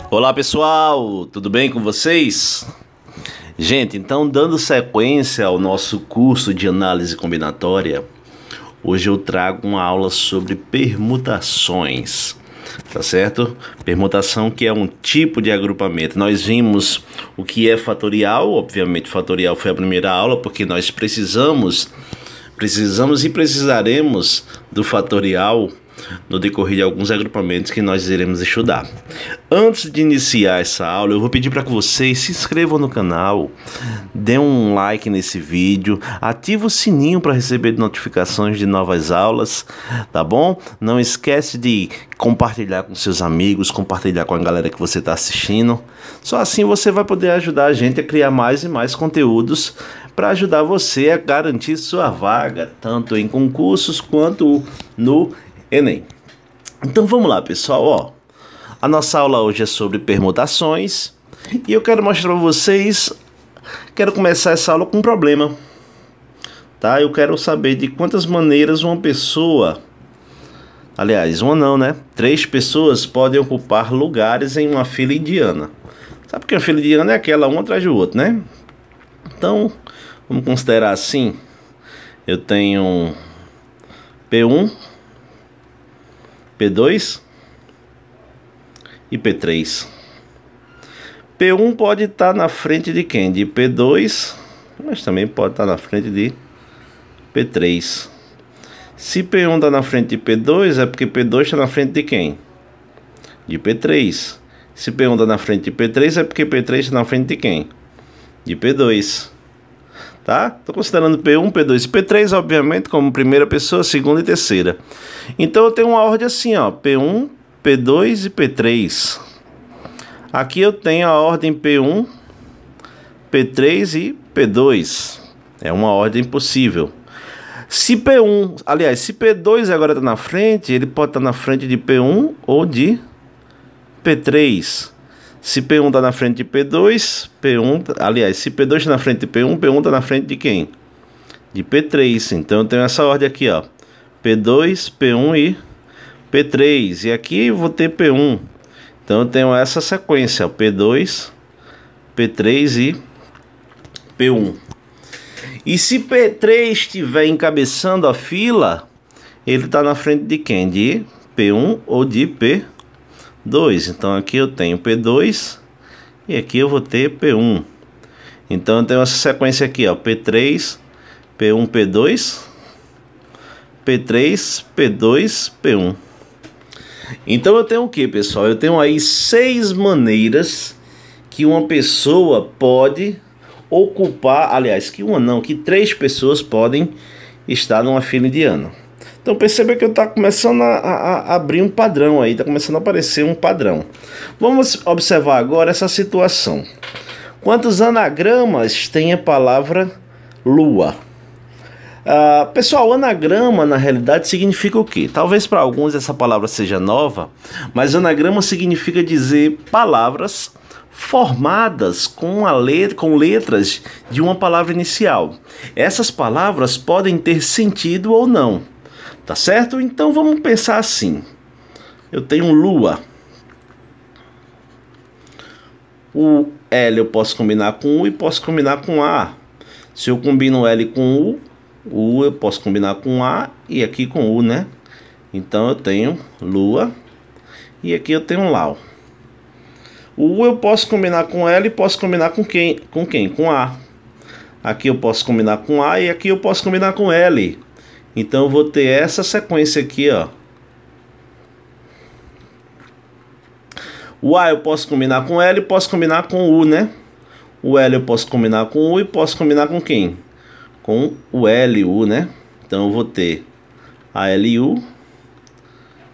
Olá pessoal, tudo bem com vocês? Gente, então dando sequência ao nosso curso de análise combinatória, hoje eu trago uma aula sobre permutações, tá certo? Permutação, que é um tipo de agrupamento. Nós vimos o que é fatorial, obviamente fatorial foi a primeira aula, porque nós precisamos e precisaremos do fatorial no decorrer de alguns agrupamentos que nós iremos estudar. Antes de iniciar essa aula, eu vou pedir para que vocês se inscrevam no canal, dê um like nesse vídeo, ative o sininho para receber notificações de novas aulas, tá bom? Não esquece de compartilhar com seus amigos, compartilhar com a galera que você está assistindo. Só assim você vai poder ajudar a gente a criar mais e mais conteúdos para ajudar você a garantir sua vaga, tanto em concursos quanto no Enem. Então vamos lá, pessoal, ó. A nossa aula hoje é sobre permutações e eu quero mostrar para vocês, quero começar essa aula com um problema, tá? Eu quero saber de quantas maneiras uma pessoa, aliás, uma não, né? 3 pessoas podem ocupar lugares em uma fila indiana. Sabe que a fila indiana é aquela, um atrás do outro, né? Então, vamos considerar assim, eu tenho P1, P2 e P3. P1 pode estar na frente de quem? De P2, mas também pode estar na frente de P3. Se P1 está na frente de P2, é porque P2 está na frente de quem? De P3. Se P1 está na frente de P3, é porque P3 está na frente de quem? De P2. Tá? Estou considerando P1, P2 e P3, obviamente, como primeira pessoa, segunda e terceira. Então eu tenho uma ordem assim, ó, P1, P2 e P3. Aqui eu tenho a ordem P1, P3 e P2. É uma ordem possível. Se P1, aliás, se P2 agora está na frente, ele pode estar na frente de P1 ou de P3. Se P1 está na frente de P2, aliás, se P2 está na frente de P1, P1 está na frente de quem? De P3. Então eu tenho essa ordem aqui, ó. P2, P1 e P3. E aqui eu vou ter P1. Então eu tenho essa sequência, ó, P2, P3 e P1. E se P3 estiver encabeçando a fila, ele está na frente de quem? De P1 ou de P2. Então aqui eu tenho P2 e aqui eu vou ter P1. Então eu tenho essa sequência aqui, ó, P3, P1, P2, P3, P2, P1. Então eu tenho o que, pessoal? Eu tenho aí 6 maneiras que uma pessoa pode ocupar, aliás, que 3 pessoas podem estar numa fila indiana. Então perceba que eu estou começando a abrir um padrão aí, está começando a aparecer um padrão. Vamos observar agora essa situação. Quantos anagramas tem a palavra lua? Pessoal, anagrama na realidade significa o quê? Talvez para alguns essa palavra seja nova, mas anagrama significa dizer palavras formadas com letras de uma palavra inicial. Essas palavras podem ter sentido ou não. Tá certo? Então vamos pensar assim. Eu tenho lua. O L eu posso combinar com U e posso combinar com A. Se eu combino L com U eu posso combinar com A e aqui com U, né? Então eu tenho lua e aqui eu tenho Lau. O U eu posso combinar com L e posso combinar com quem? Com A. Aqui eu posso combinar com A e aqui eu posso combinar com L. Então eu vou ter essa sequência aqui, ó. O A eu posso combinar com L e posso combinar com U, né? O L eu posso combinar com U e posso combinar com quem? Com o L e U, né? Então eu vou ter a L e U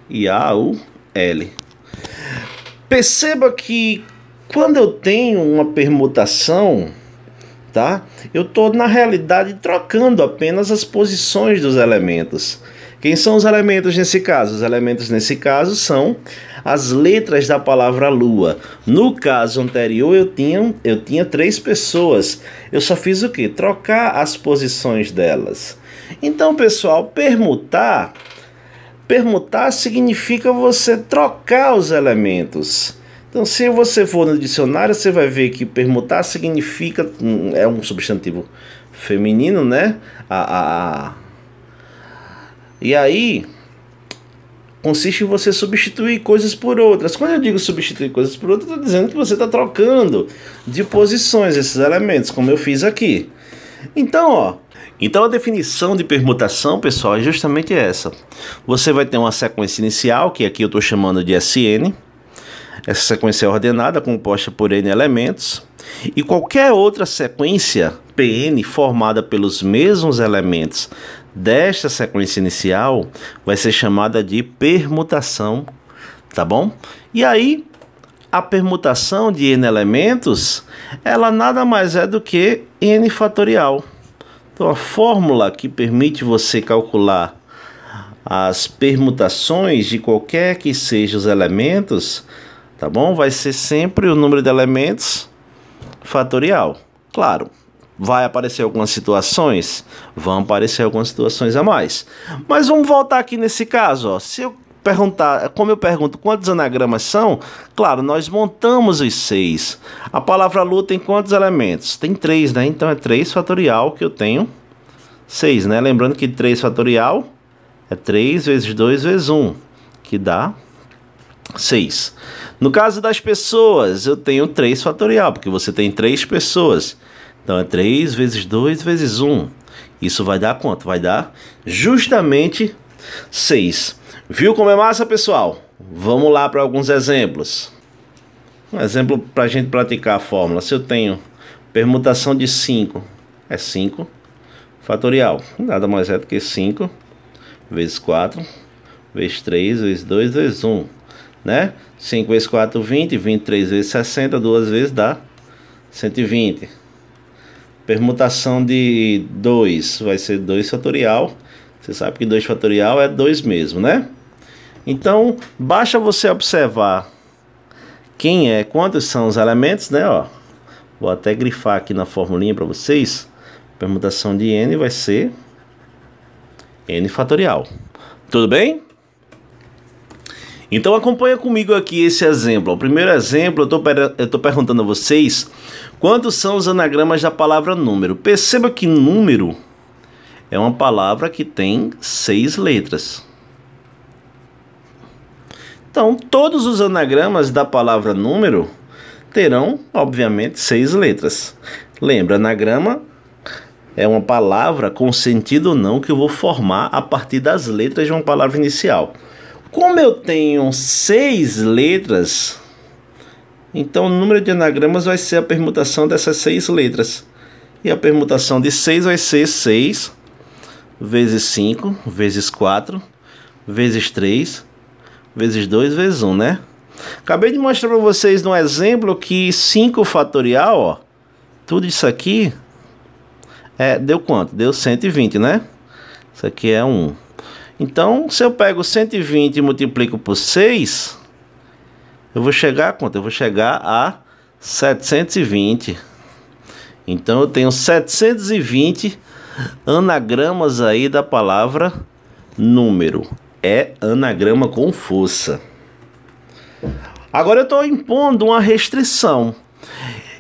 e A, U, L. Perceba que quando eu tenho uma permutação, tá? Eu estou, na realidade, trocando apenas as posições dos elementos. Quem são os elementos nesse caso? Os elementos nesse caso são as letras da palavra lua. No caso anterior, eu tinha 3 pessoas. Eu só fiz o quê? Trocar as posições delas. Então, pessoal, permutar significa você trocar os elementos. Então, se você for no dicionário, você vai ver que permutar significa, é um substantivo feminino, né? E aí, consiste em você substituir coisas por outras. Quando eu digo substituir coisas por outras, eu estou dizendo que você está trocando de posições esses elementos, como eu fiz aqui. Então, a definição de permutação, pessoal, é justamente essa. Você vai ter uma sequência inicial, que aqui eu estou chamando de SN. Essa sequência é ordenada, composta por N elementos. E qualquer outra sequência PN formada pelos mesmos elementos desta sequência inicial vai ser chamada de permutação, tá bom? E aí, a permutação de N elementos, ela nada mais é do que N fatorial. Então, a fórmula que permite você calcular as permutações de qualquer que sejam os elementos, tá bom? Vai ser sempre o número de elementos fatorial. Claro, vai aparecer algumas situações? Vão aparecer algumas situações a mais. Mas vamos voltar aqui nesse caso, ó. Se eu perguntar, como eu pergunto quantos anagramas são, claro, nós montamos os 6. A palavra Lu tem quantos elementos? Tem 3, né? Então é 3 fatorial que eu tenho 6, né? Lembrando que 3 fatorial é 3 vezes 2 vezes 1, que dá 6. No caso das pessoas, eu tenho 3 fatorial, porque você tem 3 pessoas. Então é 3 vezes 2 vezes 1. Isso vai dar quanto? Vai dar justamente 6. Viu como é massa, pessoal? Vamos lá para alguns exemplos. Um exemplo para a gente praticar a fórmula. Se eu tenho permutação de 5, é 5 fatorial. Nada mais é do que 5 vezes 4, vezes 3, vezes 2, vezes 1. Né? 5 vezes 4, 20. 23 vezes 60, 2 vezes dá 120. Permutação de 2 vai ser 2 fatorial. Você sabe que 2 fatorial é 2 mesmo, né? Então, basta você observar quantos são os elementos, né? Ó, vou até grifar aqui na formulinha para vocês. Permutação de N vai ser N fatorial. Tudo bem? Então acompanha comigo aqui esse exemplo. O primeiro exemplo, eu estou perguntando a vocês quantos são os anagramas da palavra número. Perceba que número é uma palavra que tem 6 letras. Então, todos os anagramas da palavra número terão, obviamente, 6 letras. Lembra, anagrama é uma palavra com sentido ou não que eu vou formar a partir das letras de uma palavra inicial. Como eu tenho 6 letras, então o número de anagramas vai ser a permutação dessas 6 letras. E a permutação de 6 vai ser 6 vezes 5, vezes 4, vezes 3, vezes 2, vezes 1, né? Acabei de mostrar para vocês no exemplo que 5 fatorial, ó, tudo isso aqui, deu quanto? Deu 120, né? Isso aqui é 1. Então, se eu pego 120 e multiplico por 6, eu vou chegar a quanto? Eu vou chegar a 720. Então, eu tenho 720 anagramas aí da palavra número. É anagrama com força. Agora eu estou impondo uma restrição.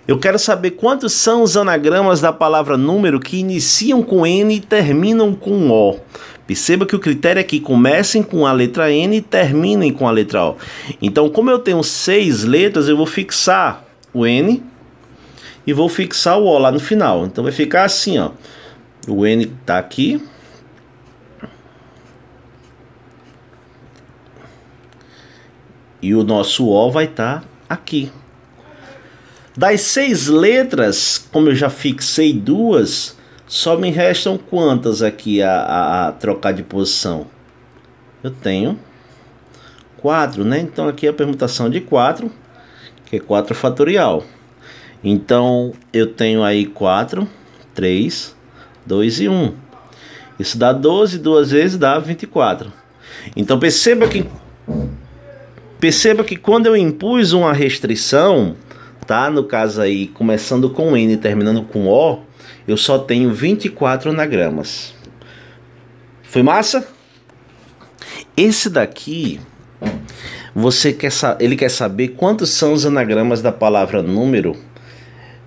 Eu quero saber quantos são os anagramas da palavra número que iniciam com N e terminam com O. Perceba que o critério é que comecem com a letra N e terminem com a letra O. Então, como eu tenho 6 letras, eu vou fixar o N e vou fixar o O lá no final. Então, vai ficar assim, ó. O N está aqui. E o nosso O vai estar aqui. Das 6 letras, como eu já fixei 2, só me restam quantas aqui a trocar de posição? Eu tenho 4, né? Então aqui é a permutação de 4, que é 4 fatorial. Então eu tenho aí 4, 3, 2 e 1. Isso dá 12, 2 vezes dá 24. Então perceba que quando eu impus uma restrição, tá? No caso aí, começando com N e terminando com O, eu só tenho 24 anagramas. Foi massa? Esse daqui ele quer saber quantos são os anagramas da palavra número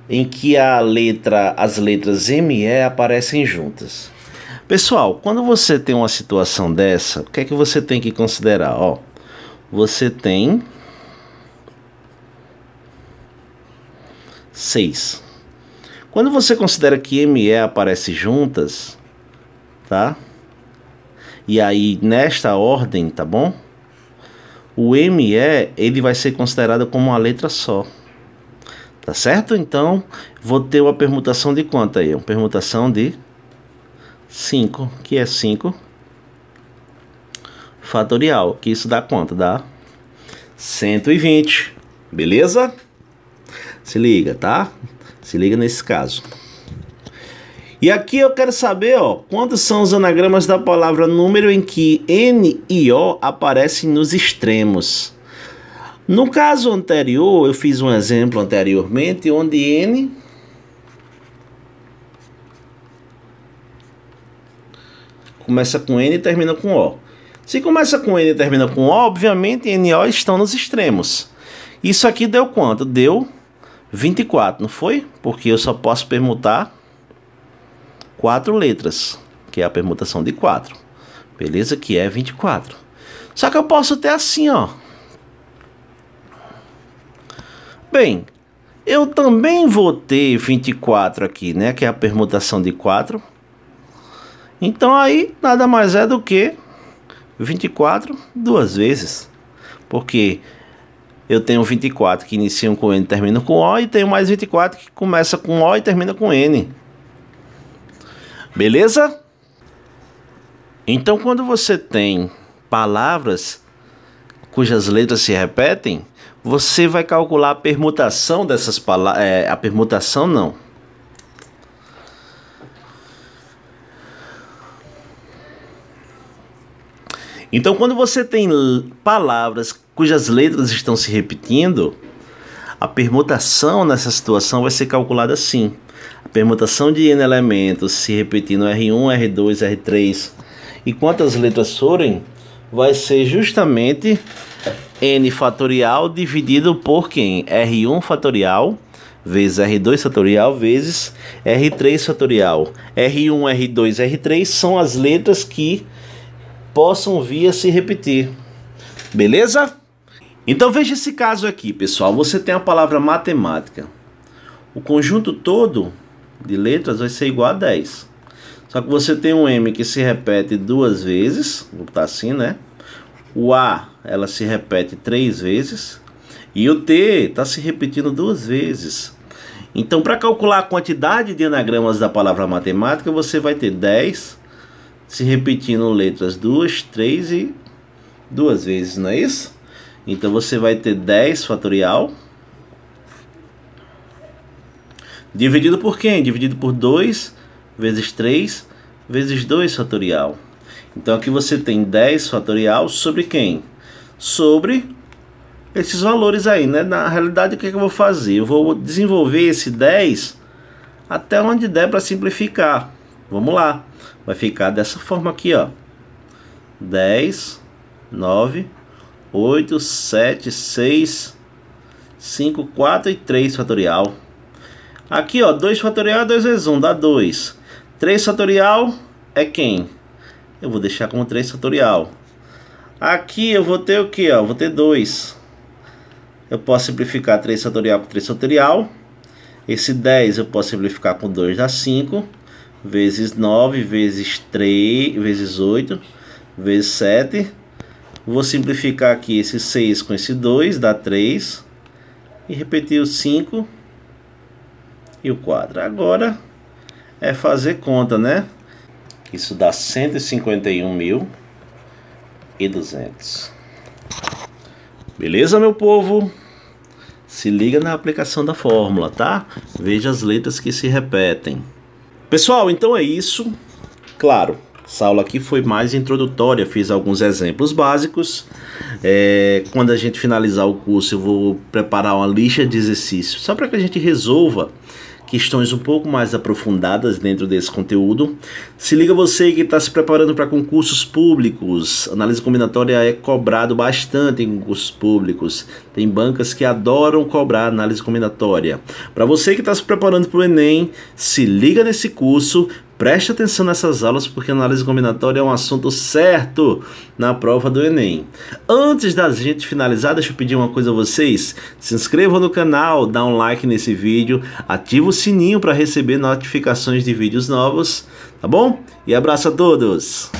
em que as letras M e E aparecem juntas. Pessoal, quando você tem uma situação dessa, o que é que você tem que considerar? Ó, você tem 6. Quando você considera que M e E aparecem juntas, tá? E aí nesta ordem, tá bom? O M e E, ele vai ser considerado como uma letra só. Tá certo? Então, vou ter uma permutação de quanto aí? Uma permutação de 5, que é 5 fatorial, que isso dá quanto? Dá 120, beleza? Se liga, tá? Se liga nesse caso. E aqui eu quero saber, ó, quantos são os anagramas da palavra número em que N e O aparecem nos extremos. No caso anterior, eu fiz um exemplo anteriormente, onde N começa com N e termina com O. Se começa com N e termina com O, obviamente N e O estão nos extremos. Isso aqui deu quanto? Deu 24, não foi? Porque eu só posso permutar 4 letras, que é a permutação de 4. Beleza? Que é 24. Só que eu posso ter assim, ó. Bem, eu também vou ter 24 aqui, né? Que é a permutação de 4. Então aí nada mais é do que 24 duas vezes. Porque eu tenho 24 que iniciam com N e terminam com O, e tenho mais 24 que começa com O e termina com N. Beleza? Então quando você tem palavras cujas letras se repetem, você vai calcular a permutação dessas palavras. A permutação não. Então, quando você tem palavras cujas letras estão se repetindo, a permutação nessa situação vai ser calculada assim. A permutação de N elementos se repetindo R1, R2, R3, e quantas letras forem, vai ser justamente N fatorial dividido por quem? R1 fatorial vezes R2 fatorial vezes R3 fatorial. R1, R2, R3 são as letras que possam vir a se repetir. Beleza? Então veja esse caso aqui, pessoal. Você tem a palavra matemática. O conjunto todo de letras vai ser igual a 10. Só que você tem um M que se repete duas vezes. Vou botar assim, né? O A, ela se repete 3 vezes. E o T está se repetindo 2 vezes. Então, para calcular a quantidade de anagramas da palavra matemática, você vai ter 10 se repetindo letras 2, 3 e 2 vezes, não é isso? Então, você vai ter 10 fatorial. Dividido por quem? Dividido por 2 vezes 3 vezes 2 fatorial. Então aqui você tem 10 fatorial sobre quem? Sobre esses valores aí, né? Na realidade, o que é que eu vou fazer? Eu vou desenvolver esse 10 até onde der para simplificar. Vamos lá. Vai ficar dessa forma aqui, ó. 10, 9, 8, 7, 6, 5, 4 e 3 fatorial. Aqui, ó, 2 fatorial é 2 vezes 1, dá 2. 3 fatorial é quem? Eu vou deixar como 3 fatorial. Aqui eu vou ter o que? Vou ter 2. Eu posso simplificar 3 fatorial com 3 fatorial. Esse 10 eu posso simplificar com 2, dá 5. Vezes 9, vezes 3, vezes 8, vezes 7. Vou simplificar aqui esse 6 com esse 2, dá 3. E repetir o 5 e o 4. Agora é fazer conta, né? Isso dá 151.200. Beleza, meu povo? Se liga na aplicação da fórmula, tá? Veja as letras que se repetem. Pessoal, então é isso. Claro, essa aula aqui foi mais introdutória. Fiz alguns exemplos básicos. Quando a gente finalizar o curso, eu vou preparar uma lista de exercícios só para que a gente resolva questões um pouco mais aprofundadas dentro desse conteúdo. Se liga você que está se preparando para concursos públicos. Análise combinatória é cobrado bastante em concursos públicos. Tem bancas que adoram cobrar análise combinatória. Para você que está se preparando para o Enem, se liga nesse curso. Preste atenção nessas aulas porque análise combinatória é um assunto certo na prova do Enem. Antes da gente finalizar, deixa eu pedir uma coisa a vocês. Se inscrevam no canal, dá um like nesse vídeo, ativa o sininho para receber notificações de vídeos novos, tá bom? E abraço a todos!